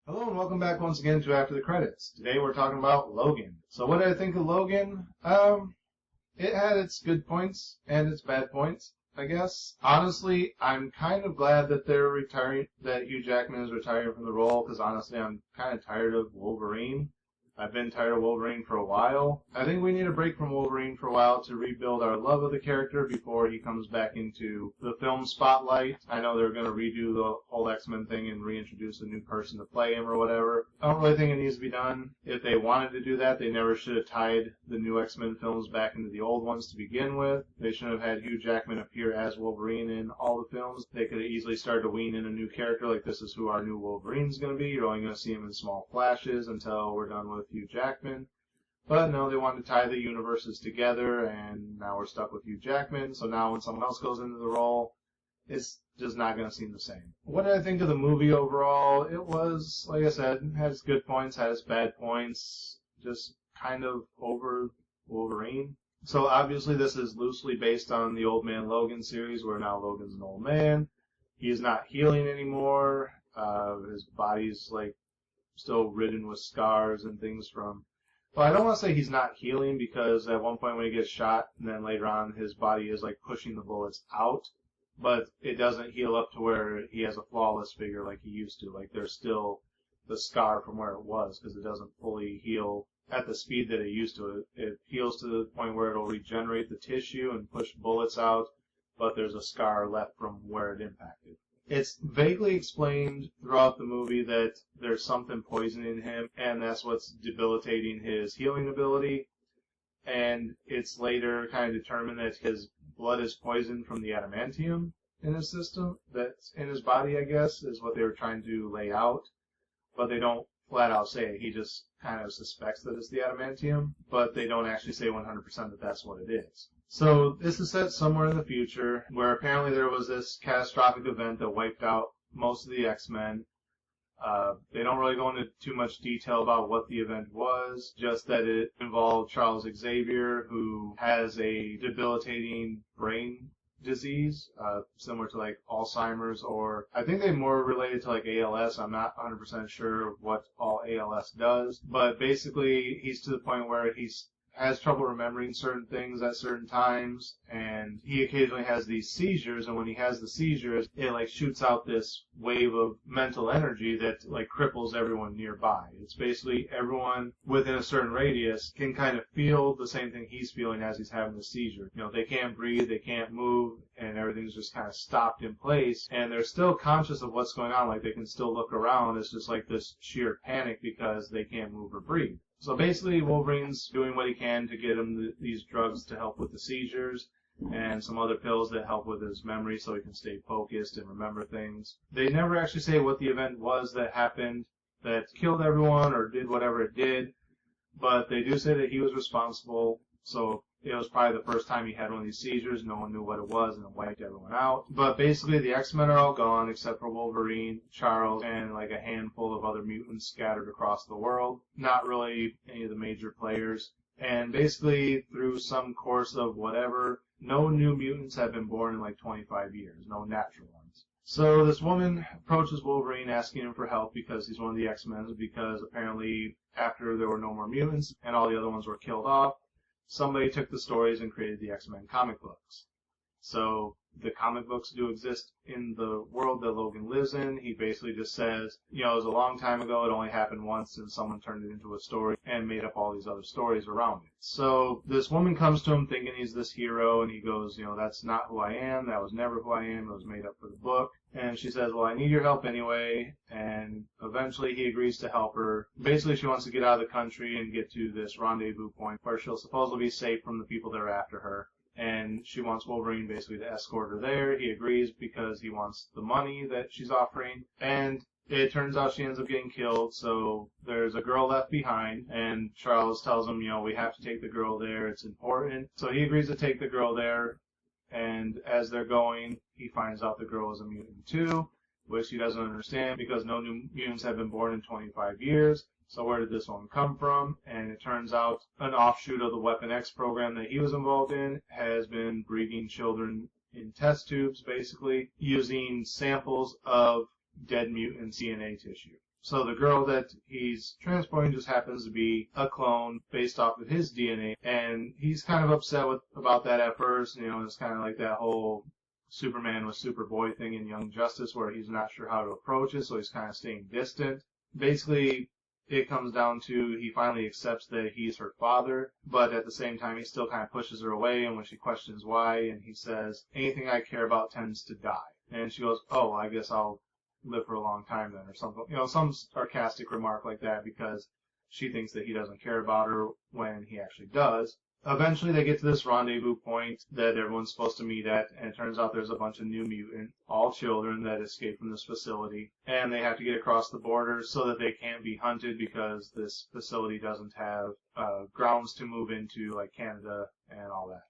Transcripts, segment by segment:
Hello and welcome back once again to After the Credits. Today we're talking about Logan. So what did I think of Logan? It had its good points and its bad points, I guess. Honestly, I'm kind of glad that they're retiring, that Hugh Jackman is retiring from the role, because honestly I'm kind of tired of Wolverine. I've been tired of Wolverine for a while. I think we need a break from Wolverine for a while to rebuild our love of the character before he comes back into the film spotlight. I know they're going to redo the whole X-Men thing and reintroduce a new person to play him or whatever. I don't really think it needs to be done. If they wanted to do that, they never should have tied the new X-Men films back into the old ones to begin with. They shouldn't have had Hugh Jackman appear as Wolverine in all the films. They could have easily started to wean in a new character, like this is who our new Wolverine's going to be. You're only going to see him in small flashes until we're done with Hugh Jackman. But no, they wanted to tie the universes together, and now we're stuck with Hugh Jackman. So now when someone else goes into the role, it's just not going to seem the same. What did I think of the movie overall? It was, like I said, had its good points, had its bad points, just kind of over Wolverine. So obviously this is loosely based on the Old Man Logan series, where now Logan's an old man. He's not healing anymore. His body's like still ridden with scars and things from... Well, I don't want to say he's not healing, because at one point when he gets shot, and then later on his body is like pushing the bullets out, but it doesn't heal up to where he has a flawless figure like he used to. Like there's still the scar from where it was, because it doesn't fully heal at the speed that it used to. It heals to the point where it'll regenerate the tissue and push bullets out, but there's a scar left from where it impacted. It's vaguely explained throughout the movie that there's something poisoning him, and that's what's debilitating his healing ability. And it's later kind of determined that his blood is poisoned from the adamantium in his system, that's in his body, I guess, is what they were trying to lay out. But they don't flat out say it. He just kind of suspects that it's the adamantium, but they don't actually say 100% that that's what it is. So this is set somewhere in the future, where apparently there was this catastrophic event that wiped out most of the X-Men. They don't really go into too much detail about what the event was, just that it involved Charles Xavier, who has a debilitating brain disease, similar to like Alzheimer's, or I think they more related to like ALS. I'm not 100% sure what all ALS does, but basically he's to the point where he's has trouble remembering certain things at certain times, and he occasionally has these seizures, and when he has the seizures, it like shoots out this wave of mental energy that like cripples everyone nearby. It's basically everyone within a certain radius can kind of feel the same thing he's feeling as he's having the seizure. You know, they can't breathe, they can't move, and everything's just kind of stopped in place, and they're still conscious of what's going on, like they can still look around. It's just like this sheer panic because they can't move or breathe. So basically, Wolverine's doing what he can to get him these drugs to help with the seizures, and some other pills that help with his memory so he can stay focused and remember things. They never actually say what the event was that happened that killed everyone or did whatever it did, but they do say that he was responsible. So it was probably the first time he had one of these seizures. No one knew what it was, and it wiped everyone out. But basically, the X-Men are all gone except for Wolverine, Charles, and like a handful of other mutants scattered across the world. Not really any of the major players. And basically, through some course of whatever, no new mutants have been born in like 25 years. No natural ones. So this woman approaches Wolverine asking him for help because he's one of the X-Men, because apparently after there were no more mutants and all the other ones were killed off, somebody took the stories and created the X-Men comic books. So the comic books do exist in the world that Logan lives in. He basically just says, you know, it was a long time ago, it only happened once, and someone turned it into a story and made up all these other stories around it. So this woman comes to him thinking he's this hero, and he goes, you know, that's not who I am, that was never who I am, it was made up for the book. And she says, well, I need your help anyway, and eventually he agrees to help her. Basically, she wants to get out of the country and get to this rendezvous point where she'll supposedly be safe from the people that are after her. And she wants Wolverine basically to escort her there. He agrees because he wants the money that she's offering. And it turns out she ends up getting killed, so there's a girl left behind, and Charles tells him, you know, we have to take the girl there, it's important. So he agrees to take the girl there, and as they're going, he finds out the girl is a mutant too, which he doesn't understand because no new mutants have been born in 25 years. So where did this one come from? And it turns out an offshoot of the Weapon X program that he was involved in has been breeding children in test tubes, basically, using samples of dead mutant DNA tissue. So the girl that he's transporting just happens to be a clone based off of his DNA, and he's kind of upset about that at first. It's kind of like that whole Superman with Superboy thing in Young Justice, where he's not sure how to approach it, so he's kind of staying distant. Basically, it comes down to he finally accepts that he's her father, but at the same time he still kind of pushes her away, and when she questions why, and he says, anything I care about tends to die. And she goes, oh, I guess I'll live for a long time then, or something. Some sarcastic remark like that, because she thinks that he doesn't care about her when he actually does. Eventually they get to this rendezvous point that everyone's supposed to meet at, and it turns out there's a bunch of new mutant, all children, that escape from this facility, and they have to get across the border so that they can't be hunted because this facility doesn't have grounds to move into, like Canada and all that.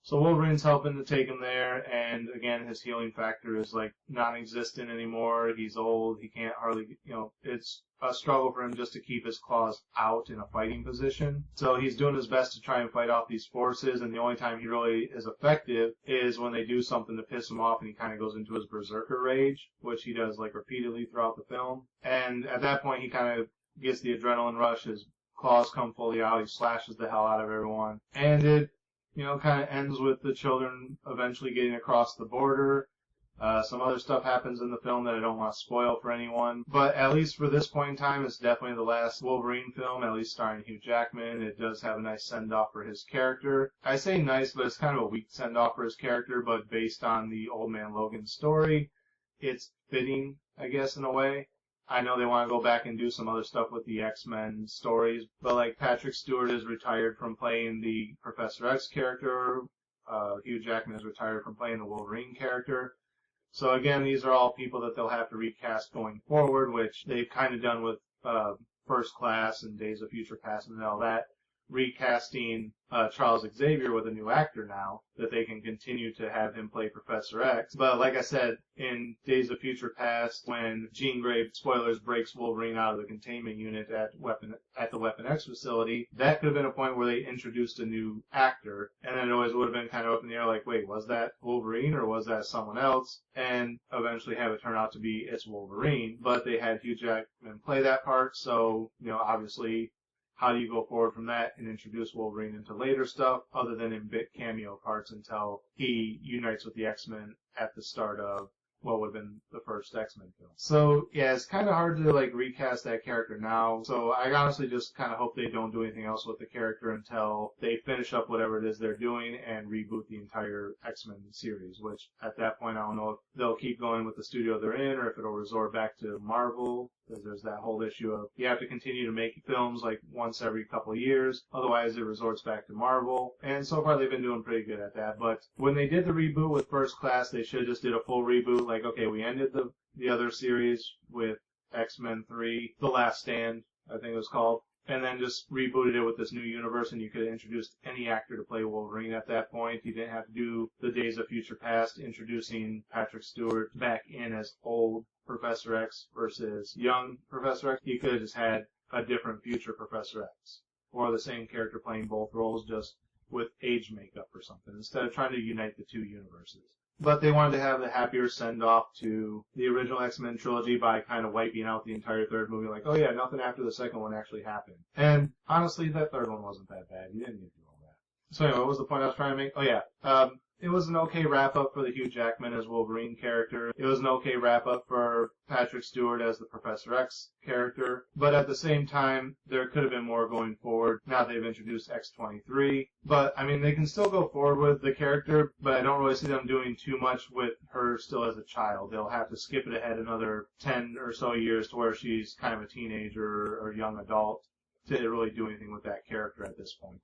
So Wolverine's helping to take him there, and again, his healing factor is like non-existent anymore. He's old, he can't hardly, it's a struggle for him just to keep his claws out in a fighting position. So he's doing his best to try and fight off these forces, and the only time he really is effective is when they do something to piss him off and he kind of goes into his berserker rage, which he does like repeatedly throughout the film. And at that point, he kind of gets the adrenaline rush, his claws come fully out, he slashes the hell out of everyone. And it kind of ends with the children eventually getting across the border. Some other stuff happens in the film that I don't want to spoil for anyone. But at least for this point in time, it's definitely the last Wolverine film, at least starring Hugh Jackman. It does have a nice send-off for his character. I say nice, but it's kind of a weak send-off for his character, but based on the Old Man Logan story, it's fitting, I guess, in a way. I know they want to go back and do some other stuff with the X-Men stories, but like Patrick Stewart is retired from playing the Professor X character. Hugh Jackman is retired from playing the Wolverine character. So again, these are all people that they'll have to recast going forward, which they've kind of done with First Class and Days of Future Past and all that. Recasting Charles Xavier with a new actor now, that they can continue to have him play Professor X. But like I said, in Days of Future Past, when Jean Grey, spoilers, breaks Wolverine out of the containment unit at the Weapon X facility, that could have been a point where they introduced a new actor, and then it always would have been kind of up in the air, like, wait, was that Wolverine or was that someone else? And eventually have it turn out to be it's Wolverine, but they had Hugh Jackman play that part, so, obviously, how do you go forward from that and introduce Wolverine into later stuff other than in bit cameo parts until he unites with the X-Men at the start of what would have been the first X-Men film. So, yeah, it's kind of hard to, recast that character now. So I honestly just kind of hope they don't do anything else with the character until they finish up whatever it is they're doing and reboot the entire X-Men series, which at that point I don't know if they'll keep going with the studio they're in or if it'll resort back to Marvel, because there's that whole issue of you have to continue to make films once every couple of years, otherwise it resorts back to Marvel. And so far they've been doing pretty good at that. But when they did the reboot with First Class, they should have just did a full reboot. Okay, we ended the other series with X-Men 3, The Last Stand, I think it was called, and then just rebooted it with this new universe, and you could have introduced any actor to play Wolverine at that point. You didn't have to do the Days of Future Past, introducing Patrick Stewart back in as old Professor X versus young Professor X. You could have just had a different future Professor X, or the same character playing both roles, just with age makeup or something, instead of trying to unite the two universes. But they wanted to have the happier send-off to the original X-Men trilogy by kind of wiping out the entire third movie, oh yeah, nothing after the second one actually happened. And honestly, that third one wasn't that bad. You didn't need to do all that. So anyway, what was the point I was trying to make? Oh yeah, it was an okay wrap-up for the Hugh Jackman as Wolverine character. It was an okay wrap-up for Patrick Stewart as the Professor X character. But at the same time, there could have been more going forward. Now they've introduced X-23. But, they can still go forward with the character, but I don't really see them doing too much with her still as a child. They'll have to skip it ahead another 10 or so years to where she's kind of a teenager or young adult to really do anything with that character at this point.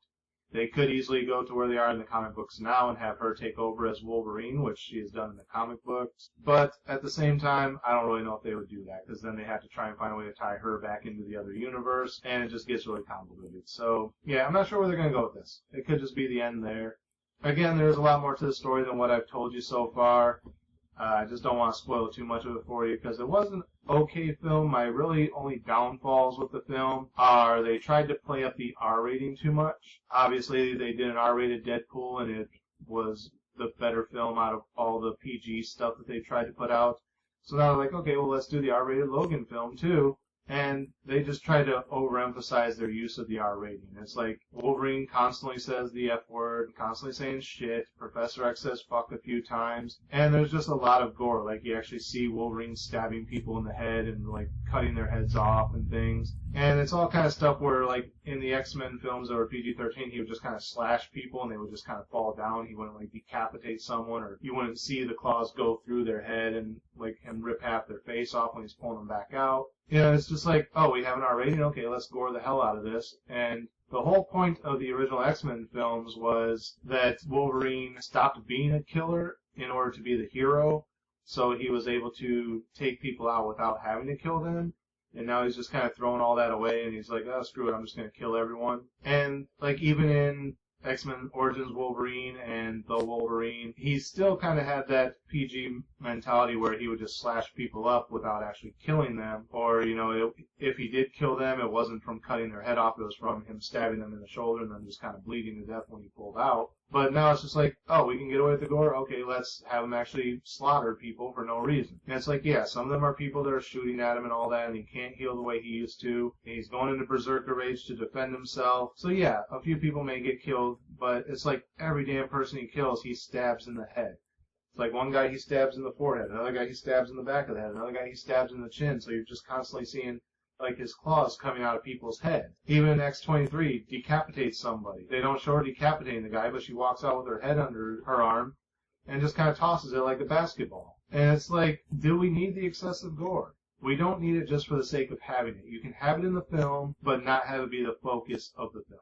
They could easily go to where they are in the comic books now and have her take over as Wolverine, which she has done in the comic books. But at the same time, I don't really know if they would do that, because then they have to try and find a way to tie her back into the other universe, and it just gets really convoluted. So, yeah, I'm not sure where they're going to go with this. It could just be the end there. Again, there's a lot more to the story than what I've told you so far. I just don't want to spoil too much of it for you, because it was an okay film. My really only downfalls with the film are they tried to play up the R rating too much. Obviously, they did an R-rated Deadpool, and it was the better film out of all the PG stuff that they tried to put out. So now they're like, okay, well, let's do the R-rated Logan film too. And they just try to overemphasize their use of the R rating. It's like Wolverine constantly says the F word, constantly saying shit. Professor X says fuck a few times. And there's just a lot of gore. Like, you actually see Wolverine stabbing people in the head and, like, cutting their heads off and things. And it's all kind of stuff where, like, in the X-Men films that were PG-13, he would just kind of slash people and they would just kind of fall down. He wouldn't, like, decapitate someone, or you wouldn't see the claws go through their head and, like, him rip half their face off when he's pulling them back out. You know, it's just like, oh, we have an R rating? Okay, let's gore the hell out of this. And the whole point of the original X-Men films was that Wolverine stopped being a killer in order to be the hero, so he was able to take people out without having to kill them. And now he's just kind of throwing all that away, and he's like, oh, screw it, I'm just going to kill everyone. And, like, even in X-Men Origins Wolverine and The Wolverine, he still kind of had that PG mentality where he would just slash people up without actually killing them. Or, you know, if he did kill them, it wasn't from cutting their head off, it was from him stabbing them in the shoulder and then just kind of bleeding to death when he pulled out. But now it's just like, oh, we can get away with the gore? Okay, let's have him actually slaughter people for no reason. And it's like, yeah, some of them are people that are shooting at him and all that, and he can't heal the way he used to. And he's going into berserker rage to defend himself. So yeah, a few people may get killed, but it's like every damn person he kills, he stabs in the head. It's like one guy he stabs in the forehead, another guy he stabs in the back of the head, another guy he stabs in the chin, so you're just constantly seeing like his claws coming out of people's heads. Even X-23 decapitates somebody. They don't show her decapitating the guy, but she walks out with her head under her arm and just kind of tosses it like a basketball. And it's like, do we need the excessive gore? We don't need it just for the sake of having it. You can have it in the film, but not have it be the focus of the film.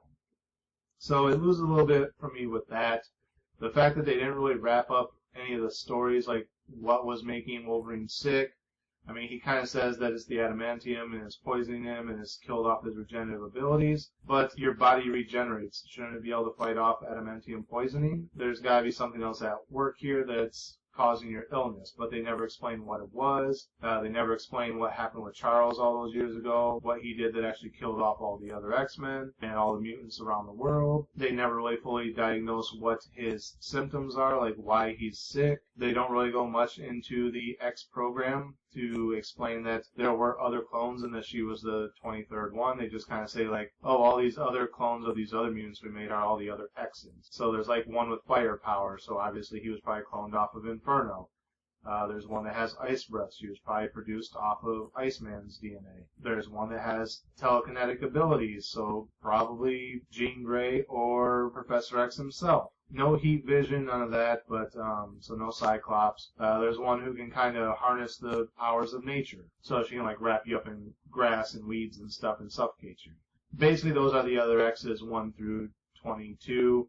So it loses a little bit for me with that. The fact that they didn't really wrap up any of the stories, like what was making Wolverine sick. I mean, he kind of says that it's the adamantium and it's poisoning him and it's killed off his regenerative abilities, but your body regenerates. Shouldn't it be able to fight off adamantium poisoning? There's got to be something else at work here that's causing your illness, but they never explain what it was. They never explain what happened with Charles all those years ago, what he did that actually killed off all the other X-Men and all the mutants around the world. They never really fully diagnose what his symptoms are, like why he's sick. They don't really go much into the X program to explain that there were other clones and that she was the 23rd one. They just kind of say like, oh, all these other clones of these other mutants we made are all the other X's. So there's like one with firepower, so obviously he was probably cloned off of Inferno. There's one that has ice breath. She was probably produced off of Iceman's DNA. There's one that has telekinetic abilities, so probably Jean Grey or Professor X himself. No heat vision, none of that, but, so no Cyclops. There's one who can kind of harness the powers of nature. So she can, like, wrap you up in grass and weeds and stuff and suffocate you. Basically, those are the other X's, 1 through 22.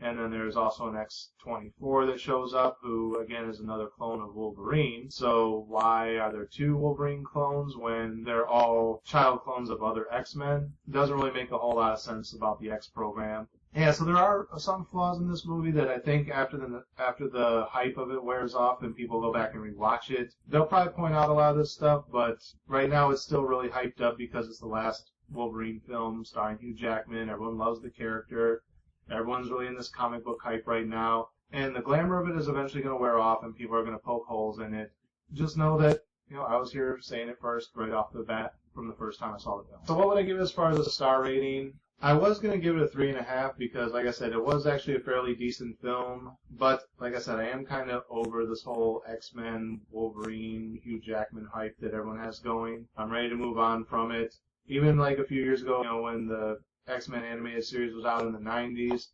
And then there's also an X-24 that shows up, who, again, is another clone of Wolverine. So why are there 2 Wolverine clones when they're all child clones of other X-Men? Doesn't really make a whole lot of sense about the X program. Yeah, so there are some flaws in this movie that I think after the hype of it wears off and people go back and rewatch it, they'll probably point out a lot of this stuff, but right now it's still really hyped up because it's the last Wolverine film starring Hugh Jackman. Everyone loves the character. Everyone's really in this comic book hype right now. And the glamour of it is eventually going to wear off and people are going to poke holes in it. Just know that, you know, I was here saying it first right off the bat from the first time I saw the film. So what would I give it as far as a star rating? I was going to give it a 3.5 because, like I said, it was actually a fairly decent film. But, like I said, I am kind of over this whole X-Men, Wolverine, Hugh Jackman hype that everyone has going. I'm ready to move on from it. Even, like, a few years ago, you know, when the X-Men animated series was out in the 90s,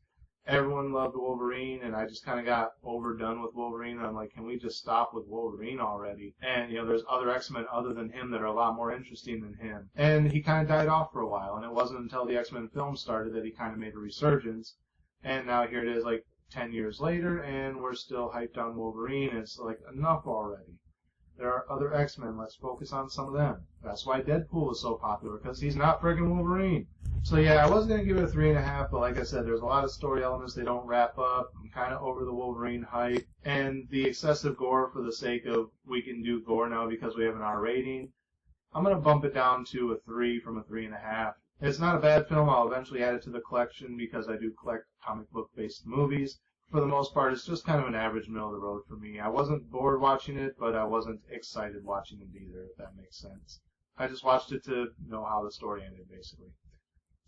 everyone loved Wolverine, and I just kind of got overdone with Wolverine. I'm like, can we just stop with Wolverine already? And, you know, there's other X-Men other than him that are a lot more interesting than him. And he kind of died off for a while, and it wasn't until the X-Men film started that he kind of made a resurgence. And now here it is, like, 10 years later, and we're still hyped on Wolverine. It's like, enough already. There are other X-Men. Let's focus on some of them. That's why Deadpool is so popular, because he's not friggin' Wolverine. So yeah, I was going to give it a 3.5, but like I said, there's a lot of story elements they don't wrap up. I'm kind of over the Wolverine hype. And the excessive gore for the sake of we can do gore now because we have an R rating. I'm going to bump it down to a 3 from a 3.5. It's not a bad film. I'll eventually add it to the collection because I do collect comic book-based movies. for the most part, it's just kind of an average middle of the road for me. I wasn't bored watching it, but I wasn't excited watching it either, if that makes sense. I just watched it to know how the story ended, basically.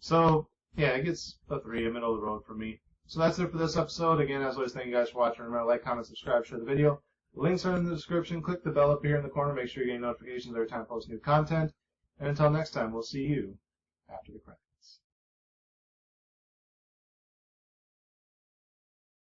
So, yeah, it gets a 3, a middle of the road for me. So that's it for this episode. Again, as always, thank you guys for watching. Remember to like, comment, subscribe, share the video. The links are in the description. Click the bell up here in the corner. Make sure you're getting notifications every time I post new content. And until next time, we'll see you after the credits.